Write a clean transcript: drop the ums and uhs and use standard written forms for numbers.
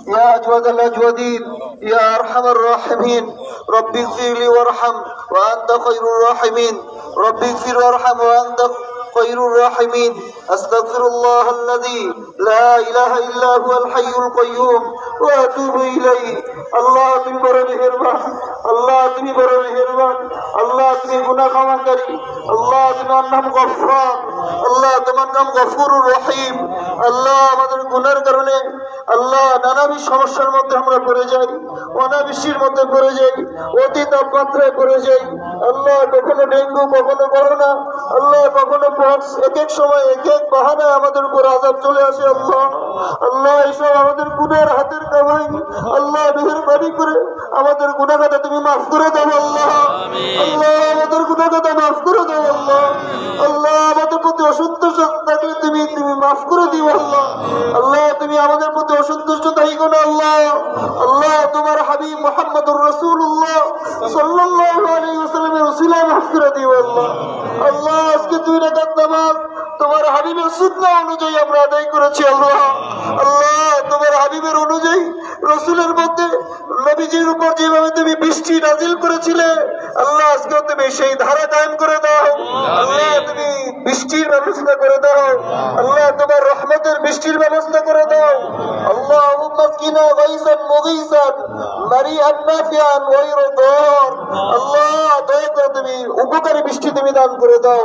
يا أجود الأجودين يا أرحم الراحمين رب اغفر لي وارحم وأنت خير الراحمين رب اغفر وارحم وأنت خير الراحمين أستغفر الله الذي لا إله إلا هو الحي القيوم وأتوب إليه الله তুমি বড় মেহেরবান আল্লাহ তুমি বড় মেহেরবান আল্লাহ তুমি গুনাহ ক্ষমাকারী আল্লাহ তোমার নাম গফফার আল্লাহ তোমার নাম গফুরুর রহিম আল্লাহ আমাদের গুনার কারণে আল্লাহ নানাবিধ সমস্যার মধ্যে আমরা পড়ে যাই অনাবৃষ্টির মধ্যে পড়ে যাই অতি তাপমাত্রায় পড়ে যাই আল্লাহ কখনো ডেঙ্গু কখনো করোনা আল্লাহ কখনো পক্স এক এক সময় এক এক বাহানায় আমাদের উপর আযাব চলে আসে আল্লাহ আল্লাহ এসব আমাদের গুনার হাতের কামাই আল্লাহ মেহেরবানি করে আমাদের গুনাহগাতা তুমি মাফ করে দাও আল্লাহ আল্লাহ আমাদের গুনাহগাতা মাফ করে দাও আল্লাহ আল্লাহ আমাদের প্রতি অসন্তুষ্ট থাকলে তুমি মাফ করে দিও আল্লাহ আল্লাহ তুমি আমাদের প্রতি অসন্তুষ্ট থাকো না আল্লাহ আল্লাহ তোমার হাবিব মুহাম্মদুর রাসূলুল্লাহ সাল্লাল্লাহু আলাইহি ওয়াসাল্লামের ওসিলায় মাফ করে দিও আল্লাহ আল্লাহ আজকে 2 রাকাত নামাজ তোমার হাবিবের সুন্নাহ অনুযায়ী আমরা আদায় করেছি আল্লাহ আল্লাহ তোমার হাবিবের অনুযায়ী রাসূলের মধ্যে নবীজির উপর যেভাবে তুমি বৃষ্টি নাজিল করেছিলে আল্লাহ আজকে তুমি সেই ধারা কায়েম করে দাও আল্লাহ তুমি বৃষ্টির ব্যবস্থা করে দাও আল্লাহ তোমার রহমতের বৃষ্টির ব্যবস্থা করে দাও আল্লাহুম্মা কিনা গায়সান মুগীসান মারিআন নাফিআন ওয়াইরদার আল্লাহ দয়া করে তুমি উপকারী বৃষ্টি তুমি দান করে দাও।